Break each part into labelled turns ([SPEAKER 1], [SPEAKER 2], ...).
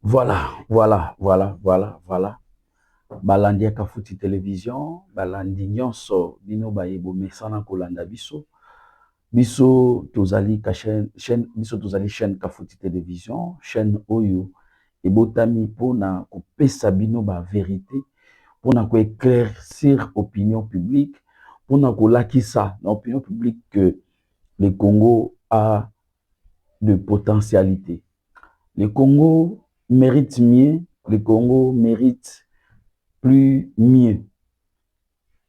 [SPEAKER 1] Voilà. Balandi ya Kafuti Télévision, balandi nyonso bino bayebo mesana kolanda biso. Biso tozali ka biso tozali chaîne Kafuti Télévision, chaîne oyo ebotami pona kopesa bino ba vérité, pona ko éclaircir opinion publique, pona kolakisa na opinion publique que le Congo a de potentialité. Le Congo mérite mieux, le Congo mérite plus mieux.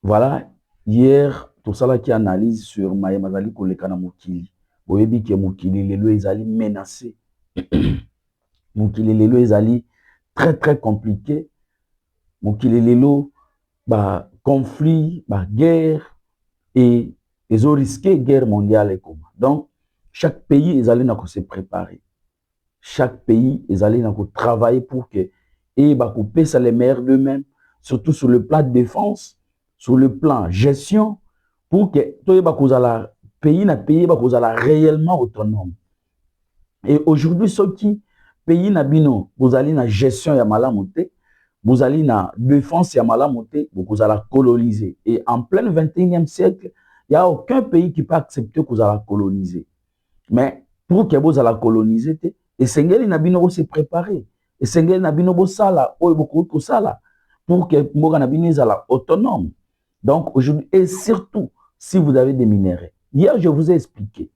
[SPEAKER 1] Voilà, hier, tout ça là qui analyse sur Mayemazali Kolekana Mukili. Oyebi ke Mukili lelo ezali menacé. Mukili lelo ezali très compliqué. Mukili lelo ba conflit, ba guerre et ils ont risqué guerre mondiale comme. Donc chaque pays ezali na ko se préparer. Chaque pays ezali na ko travailler pour que et ba couper ça les meilleurs d'eux-mêmes, surtout sur le plan de défense, sur le plan gestion, pour que le pays na pays réellement autonome. Et aujourd'hui, ce qui pays na bino, vous allez na gestion ya malamote, vous allez na défense ya malamote, vous allez coloniser. Et en plein 21e siècle, il n'y a aucun pays qui peut accepter que vous allez coloniser. Mais pour que vous allez coloniser, et sengeli na bino se préparer. Et sengeli na bino sala, beaucoup sala, pour que mboka na bino soit autonome. Donc aujourd'hui, et surtout si vous avez des minéraux. Hier, je vous ai expliqué.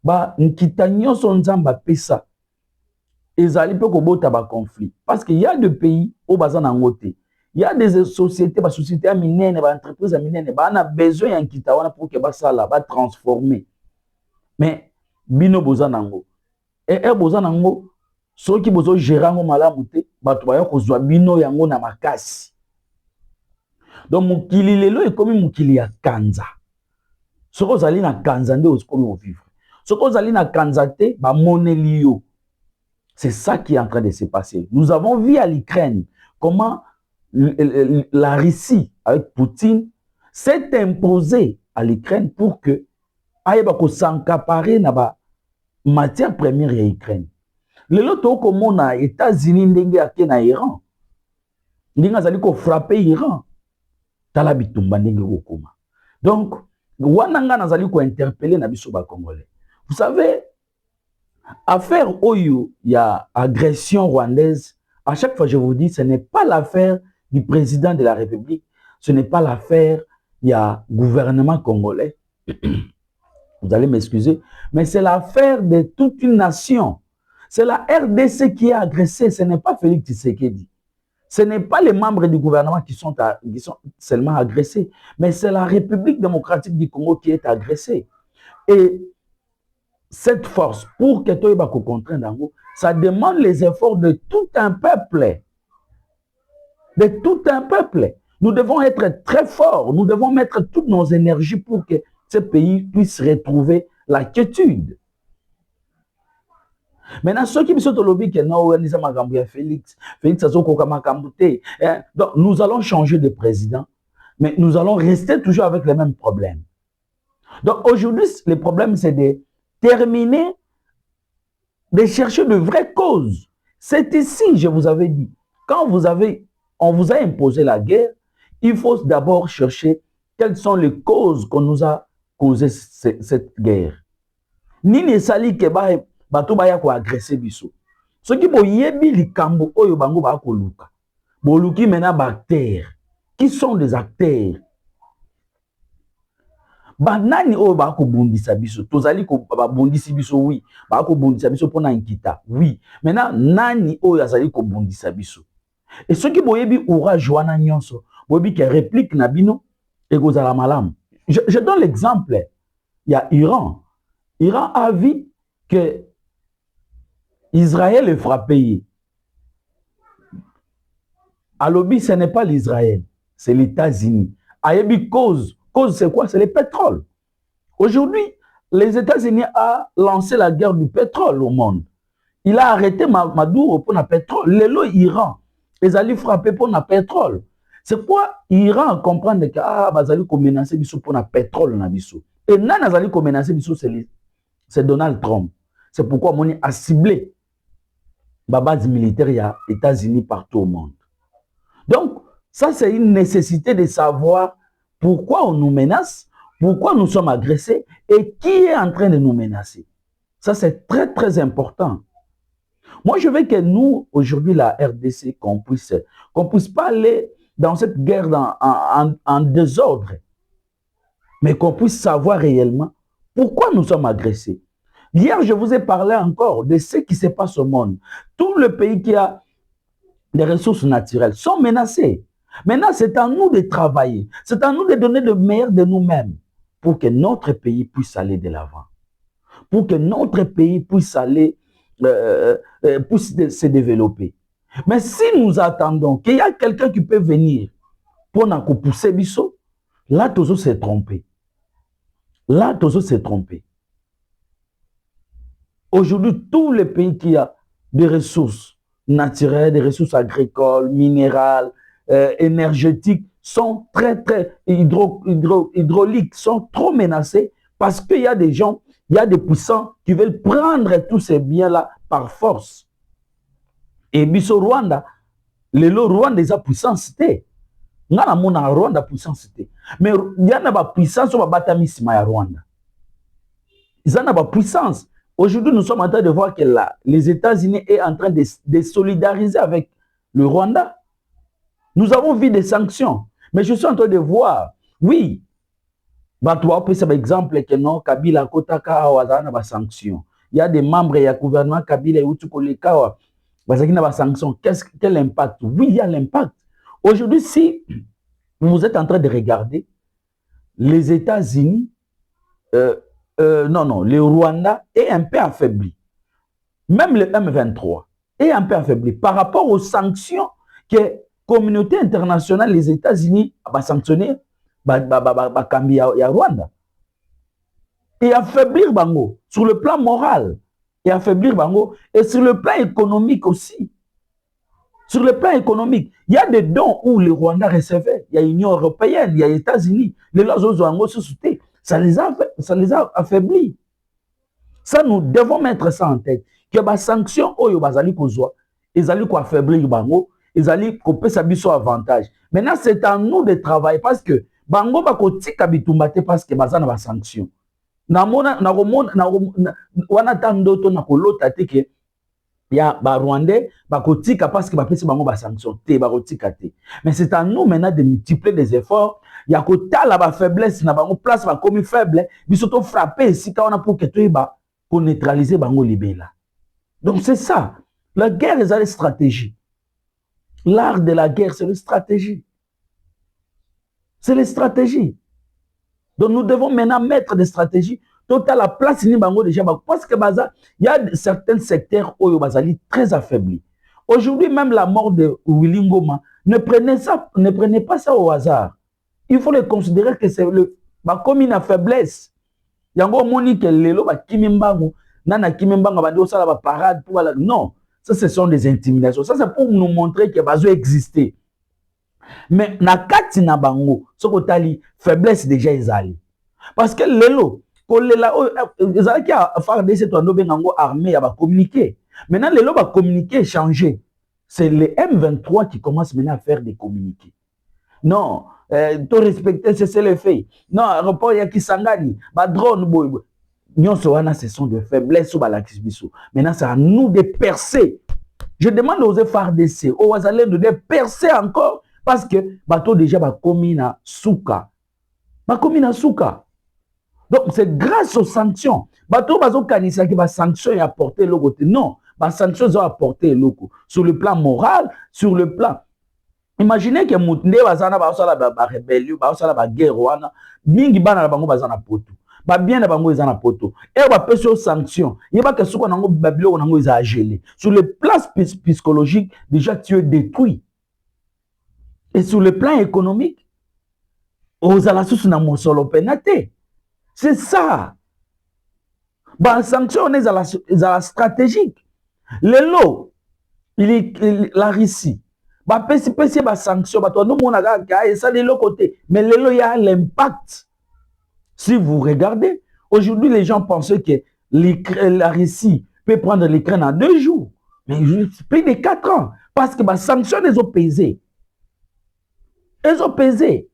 [SPEAKER 1] Ba nkita nyonso nzamba pesa. Ezali pe ko bota ba conflit. Parce qu'il y a des pays au bazan ngote. Il y a des sociétés, ba sociétés minene, ba entreprises minene, ba na besoin ya nkita wana pour que ba sala, ba transformer. Mais bino bozanango. Et bozanango, ceux qui bozo gérango malamu te, bato ba kozwa bino yango na makasi. Donc mukili lelo ekomi mukili ya kanza. Soko zali na kanza nde oskomi o vivre. Soko zali na kanza te ba moneli yo. C'est ça qui est en train de se passer. Nous avons vu à l'Ukraine comment la Russie avec Poutine s'est imposée à l'Ukraine pour que ayeba ko s'encaparer na ba matière première ya Ukraine. Lelo to komona États-Unis ndenge ake na Iran. Ndinga zali ko frapper Iran. Tala bitumba ndenge okoma. Donc wana nga nazali ko interpeller na biso ba Congolais. Vous savez, affaire Oyo, il y a agression rwandaise. À chaque fois, je vous dis, ce n'est pas l'affaire du président de la République. Ce n'est pas l'affaire, il y a gouvernement congolais. Vous allez m'excuser. Mais c'est l'affaire de toute une nation. C'est la RDC qui a agressé. Ce n'est pas Félix Tshisekedi. Ce n'est pas les membres du gouvernement qui sont seulement agressés. Mais c'est la République démocratique du Congo qui est agressée. Et cette force, pour que Toyeba comprenne, ça demande les efforts de tout un peuple. De tout un peuple. Nous devons être très forts. Nous devons mettre toutes nos énergies pour que ce pays puisse retrouver la quiétude. Maintenant, ceux qui me sont au lobby, Félix, donc nous allons changer de président, mais nous allons rester toujours avec les mêmes problèmes. Donc aujourd'hui, le problème, c'est de terminer, de chercher de vraies causes. C'est ici, je vous avais dit, quand on vous a imposé la guerre, il faut d'abord chercher quelles sont les causes qu'on nous a causé cette guerre. Nini sali ke bato baya ko agresser biso. Ce qui boyebi likambo oyo bango ba ko luka. Boluki mena acteurs. Qui sont des acteurs? Banani oyo ba ko bundisa biso. Tozali ko ba bundisi biso oui. Ba ko bundisa biso pona nkita. Oui. Maintenant nani oyo azali ko bundisa biso. Et ce qui boyebi orage wana nyonso, boyebi ke réplique na bino et kozala malam. Je donne l'exemple. Il y a Iran. Iran a vu que Israël est frappé. À l'objet, ce n'est pas l'Israël, c'est les États-Unis. Ayebi cause c'est quoi? C'est le pétrole. Aujourd'hui, les États-Unis ont lancé la guerre du pétrole au monde. Il a arrêté Maduro pour le pétrole. Lelo Iran, ils allaient frapper pour le pétrole. C'est quoi Iran comprend que bazali ko menacer biso pour le pétrole na biso. Et nan azali ko menacer biso c'est Donald Trump. C'est pourquoi Moni a ciblé ma base militaire, il y a États-Unis partout au monde. Donc, ça, c'est une nécessité de savoir pourquoi on nous menace, pourquoi nous sommes agressés et qui est en train de nous menacer. Ça, c'est très, très important. Moi, je veux que nous, aujourd'hui, la RDC, qu'on puisse pas aller dans cette guerre en désordre, mais qu'on puisse savoir réellement pourquoi nous sommes agressés. Hier, je vous ai parlé encore de ce qui se passe au monde. Tout le pays qui a des ressources naturelles sont menacés. Maintenant, c'est à nous de travailler. C'est à nous de donner le meilleur de nous-mêmes pour que notre pays puisse aller de l'avant. Pour que notre pays puisse aller, puisse se développer. Mais si nous attendons qu'il y a quelqu'un qui peut venir pour nous pousser biso, là, toujours s'est trompé. Là, toujours s'est trompé. Aujourd'hui, tous les pays qui ont des ressources naturelles, des ressources agricoles, minérales, énergétiques, sont très, très hydrauliques, sont trop menacés parce qu'il y a des gens, il y a des puissants qui veulent prendre tous ces biens-là par force. Et biso Rwanda, le Rwanda est puissance. Nous avons Rwanda puissance. Mais il y a une puissance qui est Rwanda. Ils ont une puissance. Aujourd'hui, nous sommes en train de voir que là, les États-Unis sont en train de solidariser avec le Rwanda. Nous avons vu des sanctions. Mais je suis en train de voir, oui, par exemple, que non, Kabila Kotaka a des sanctions. Il y a des membres du gouvernement Kabila et Utukoleka, il y a des sanctions. Quel impact? Oui, il y a l'impact. Aujourd'hui, si vous êtes en train de regarder, les États-Unis, non, le Rwanda est un peu affaibli. Même le M23 est un peu affaibli par rapport aux sanctions que la communauté internationale, les États-Unis, va sanctionner le Rwanda. Et affaiblir Bango sur le plan moral, et affaiblir Bango, et sur le plan économique aussi. Sur le plan économique, il y a des dons où le Rwanda recevait. Il y a l'Union européenne, il y a les États-Unis, les Lazo se soutaient. Ça les a affaiblis. Ça, nous devons mettre ça en tête. Que les sanctions, ils allaient affaiblir Bango, ils allaient couper sa biso avantage. Maintenant, c'est à nous de travailler parce que Bango va kotika kabitumbate parce que bazana ba sanction. Wana tandoto na kolota teke ya ba Rwandais ba kotika parce que ba pesi bango ba sanction te ba kotika te. Mais c'est à nous maintenant de multiplier des efforts. Il y a kotala ba faiblesse na bango place ba komi faible, biso to frapper ici quand on a pour que tu ba pour neutraliser bango libela. Donc c'est ça. La guerre est une stratégie. L'art de la guerre, c'est une stratégie. C'est les stratégies. Donc nous devons maintenant mettre des stratégies. Total la place ni bango déjà parce que il y a certains secteurs où bazali très affaiblis. Aujourd'hui même la mort de Willy Ngoma, ne prenez pas ça au hasard. Il faut le considérer que c'est comme une faiblesse. Yango moni que lelo ba kimimbango nana kimimbango ba do sala ba parade pour la non, ça ce sont des intimidations. Ça c'est pour nous montrer que bazo exister. Mais na kati na bango sokotali faiblesse déjà ezali. Parce que lelo kolela ezali ki a FARDC to ndo bengango armée ya ba communiquer. Maintenant lelo ba communiquer changer. C'est le M23 qui commence maintenant à faire des communiqués. Non, to respecter c'est le fait. Non, rapport ya Kisangani, ba drone boy. Ce sont des faiblesses ou balakis biso. Maintenant c'est à nous de percer. Je demande aux FARDC, aux Azalènes de percer encore parce que bateau déjà ba komina souka. Ba komina souka. Donc c'est grâce aux sanctions. Bateau bazo kanisa qui va sanctions et apporter le côté. Non, ba sanctions ont apporté le coup sur le plan moral, sur le plan. Imaginez que Moutne bazana ba osala ba rébellion, ba osala ba guerre wana, mingi bana na bango bazana poto. Ba bien na bango ezana poto. Et ba pèse aux sanctions. Il va que soko nango babilo nango eza gelé. Sur le plan psychologique, déjà tu es détruit. Et sur le plan économique, aux alassus na mosolo penate. C'est ça. Ba sanction on est à la stratégique. Le lot, la Russie. Ba pesi ba sanction ba to no mona ga et ça de l'autre côté mais lelo il y a l'impact. Si vous regardez aujourd'hui les gens pensaient que la Russie peut prendre l'Ukraine en 2 jours. Mais plus de 4 ans. Parce que les sanctions, elles ont pesé. Elles ont pesé.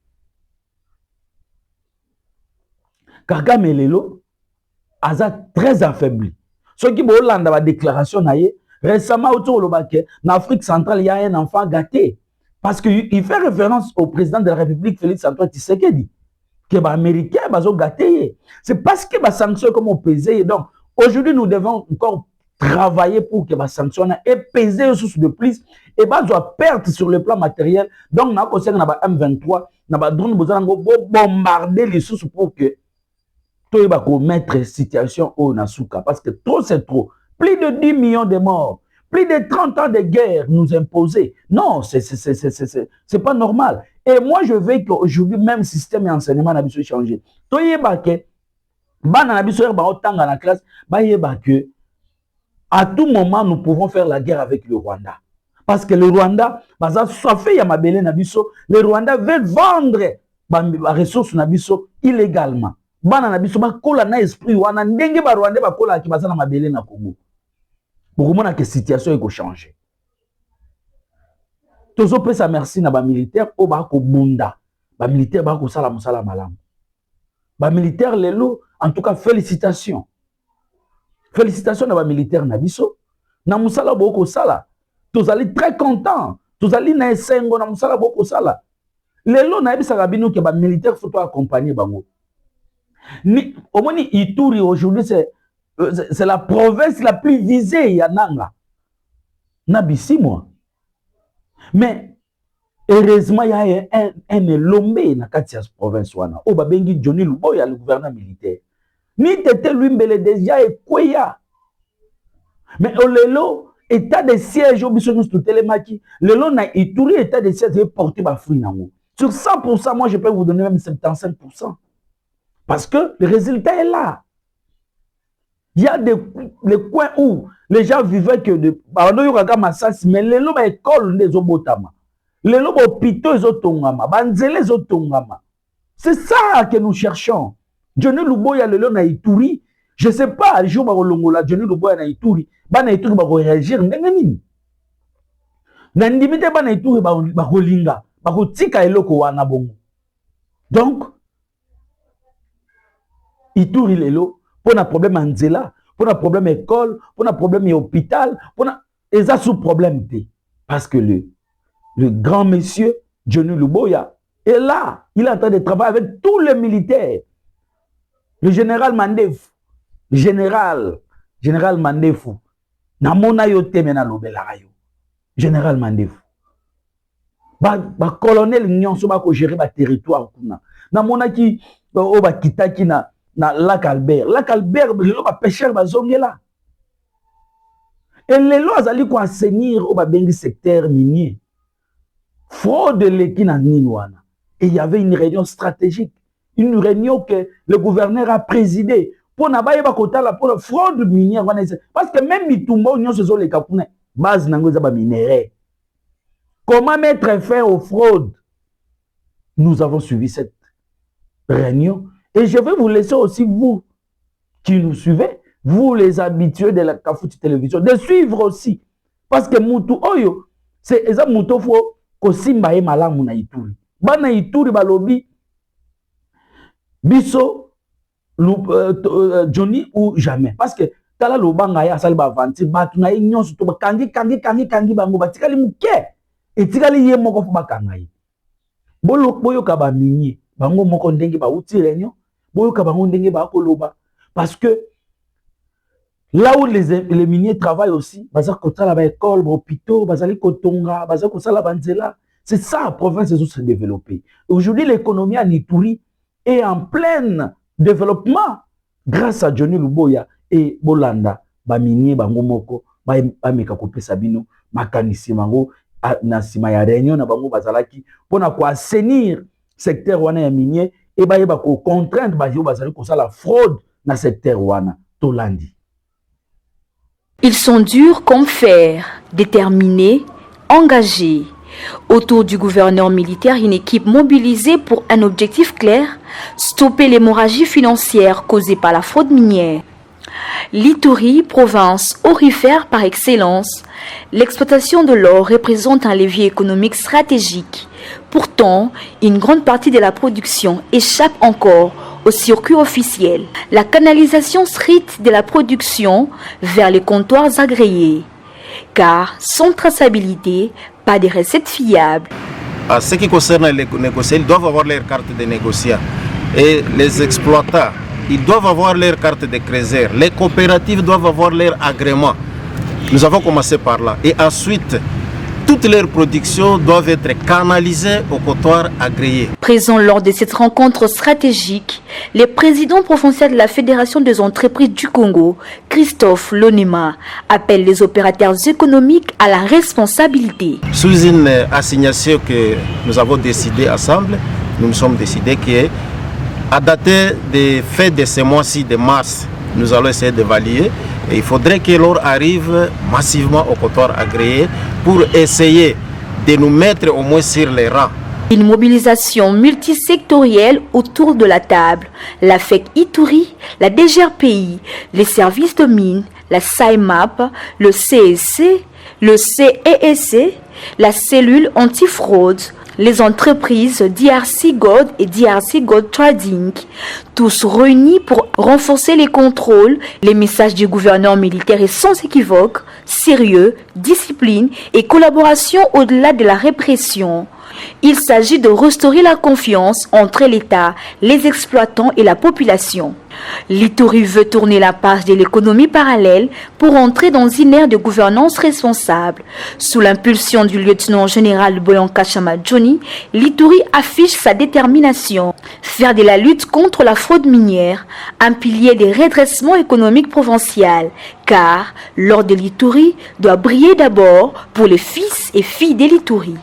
[SPEAKER 1] Kagame Lelo a très affaibli. Ceux qui ont la déclaration, récemment, autour de l'Afrique centrale, il y a un enfant gâté. Parce qu'il fait référence au président de la République, Félix Antoine Tshisekedi, que les Américains ont gâté. C'est parce que les sanctions comme on pesé. Donc, aujourd'hui, nous devons encore travailler pour que les sanctions aient pesé de plus et doivent perdre sur le plan matériel. Donc, nous avons M23, nous avons bombarder les sources pour que tout va mettre situation au Nasuka. Parce que trop, c'est trop. Plus de 10 millions de morts. Plus de 30 ans de guerre nous imposés. Non, c'est pas normal. Et moi, je veux qu'aujourd'hui, même système et enseignement n'a pas changé. À tout moment, nous pouvons faire la guerre avec le Rwanda. Parce que le Rwanda, le Rwanda veut vendre les ressources illégalement. Bana na biso bakola na esprit wana ndenge ba Rwanda bakola ki bazana mabele na Congo. Pour que la situation eko changer. Tozo pesa merci na ba militaire o ba ko bunda. Ba militaire ba ko sala musala malamu. Ba militaire lelo en tout cas félicitations. Félicitations na ba militaire na biso. Na musala boko sala. Tozali très content. Tozali na esengo na musala boko sala. Lelo na ebisa kabino ke ba militaire faut accompagner bango. Au moins, Ituri aujourd'hui, c'est la province la plus visée, Yananga. Nabissi, moi. Mais, heureusement, il y a un Lomé dans la province. Au Babengi Johnny Luboya, le gouverneur militaire. Ni tete lui, mbele déjà et Kweya. Mais au lelo, état de siège, au Bissonus tout télémaki, lelo na Ituri, état de siège, est porté par fruit. Sur 100%, moi, je peux vous donner même 75%. Parce que le résultat est là. Il y a des coins où les gens vivaient que de... Mais les lois écoles des obotama. Les lois hôpitaux des otongama. Banzele des otongama. C'est ça que nous cherchons. Johnny Luboya le long na Ituri. Je ne sais pas, le jour où Longola, Johnny Luboya na Ituri. Bana Ituri va réagir. N'engani. N'indimité bana Ituri va rolinga. Va rotika eloko wana bongo. Donc, Ituri lelo, pour un problème en Nzela, pour un problème école, pour un problème hôpital, pour un... Et ça sous problème. Parce que le grand monsieur, Johnny Luboya, est là. Il est en train de travailler avec tous les militaires. Le général Mandefou, général Mandefou, namona yote mena lobela yo. Général Mandefou. Ba colonel nyonso ba ko gérer ba territoire kuna. Namona ki o ba kitaki na Lac Albert. Lac Albert, les pêcheurs sont là. Et les lois allaient quoi assainir au bengi secteur minier. Fraude l'équipe na Ninoana. Et il y avait une réunion stratégique. Une réunion que le gouverneur a présidée. Pour n'abaye ba kota la pour la fraude minière. Parce que même Mitumba, union se sont les kapune. Base nangoza ba minerai. Comment mettre fin aux fraudes? Nous avons suivi cette réunion. Et je vais vous laisser aussi, vous qui nous suivez, vous les habitués de la Kafouti Télévision, de suivre aussi. Parce que Moutou Oyo, c'est ça Moutou Fo, Kosimba et Malamu na Ituri. Bana Ituri balobi, Biso, Johnny ou jamais. Parce que Tala Lobanga ya sali ba vanti, batuna inyon suto ba kangi bango ba tikali muke. Et tikali ye moko fo ba kangai. Boyo kaba minye, bango moko ndenge ba uti réunion. Parce que là où les miniers travaillent aussi, école, hôpitaux, c'est ça la province se développer. Aujourd'hui, l'économie en Ituri est en plein développement grâce à Johnny Luboya et Bolanda. Ba minier bango moko, ba meka kopesa sabino, makanisi mango na sima ya réunion na bango bazalaki pona ko assainir secteur wana ya minier. Et bah, il y a des contraintes, la fraude dans le secteur wana, Tolandi.
[SPEAKER 2] Ils sont durs comme fer, déterminés, engagés. Autour du gouverneur militaire, une équipe mobilisée pour un objectif clair, stopper l'hémorragie financière causée par la fraude minière. L'Ituri, province aurifère par excellence, l'exploitation de l'or représente un levier économique stratégique. Pourtant, une grande partie de la production échappe encore au circuit officiel. La canalisation stricte de la production vers les comptoirs agréés. Car sans traçabilité, pas de recettes fiables.
[SPEAKER 3] En ce qui concerne les négociants, ils doivent avoir leur carte de négociant. Et les exploitants, ils doivent avoir leur carte de créateur. Les coopératives doivent avoir leur agrément. Nous avons commencé par là. Et ensuite, toutes leurs productions doivent être canalisées au comptoir agréé.
[SPEAKER 2] Présent lors de cette rencontre stratégique, le président provincial de la Fédération des entreprises du Congo, Christophe Lonema, appelle les opérateurs économiques à la responsabilité.
[SPEAKER 3] Sous une assignation que nous avons décidé ensemble, nous nous sommes décidés qu'à dater des faits de ce mois-ci de mars, nous allons essayer d'évaluer. Et il faudrait que l'or arrive massivement au comptoir agréé pour essayer de nous mettre au moins sur les rangs.
[SPEAKER 2] Une mobilisation multisectorielle autour de la table. La FEC Ituri, la DGRPI, les services de mines, la SAIMAP, le CSC, le CESC, la cellule antifraude, les entreprises DRC Gold et DRC Gold Trading, tous réunis pour renforcer les contrôles. Les messages du gouverneur militaire est sans équivoque, sérieux, discipline et collaboration au-delà de la répression. Il s'agit de restaurer la confiance entre l'État, les exploitants et la population. L'Ituri veut tourner la page de l'économie parallèle pour entrer dans une ère de gouvernance responsable. Sous l'impulsion du lieutenant-général Boyanka Chama Johnny, l'Ituri affiche sa détermination. Faire de la lutte contre la fraude minière un pilier des redressements économiques provincial, car l'or de l'Ituri doit briller d'abord pour les fils et filles de l'Ituri.